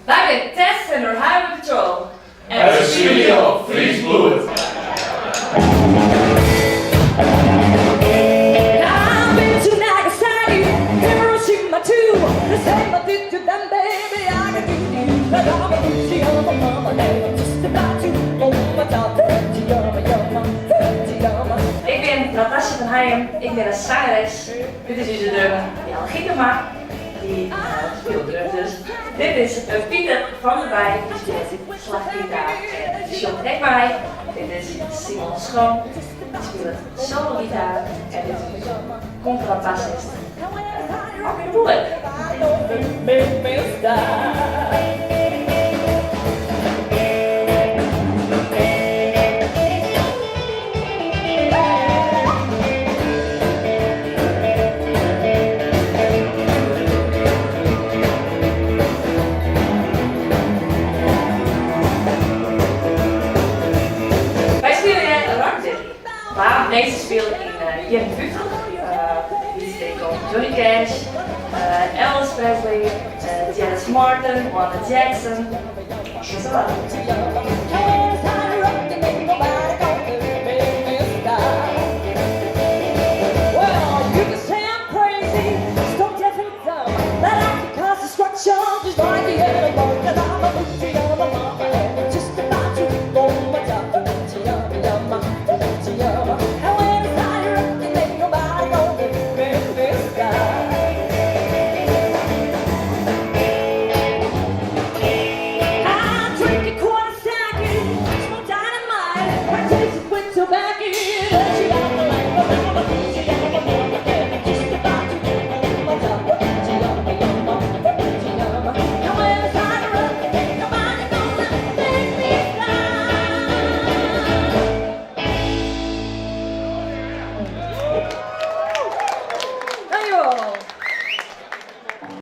Wij zijn Tess en door Highway Patrol. En de studio Fries Bloed. I've been to Nagasaki, Hiroshima too. The same I did to them, baby. I can do you. But I'm a Gucci on my mama, and I'm just about to open my top. Ik ben Natasja van Heijem, ik ben een zangeres. Dit is onze drummer, Jan Giekema, die speelt drum dus. Dit is Pieter van der Bij, die speelt slaggitaar en John Hekmaai. Dit is Simon Schoon, die speelt solo-gitaar en dit is contrabassist. Mark Boelek. Maar de meeste spelen in Jim Buffel, die steken Johnny Cash, Elvis Presley, Janis Martin, Wanda Jackson, zo wat. Just like the animal that I'm a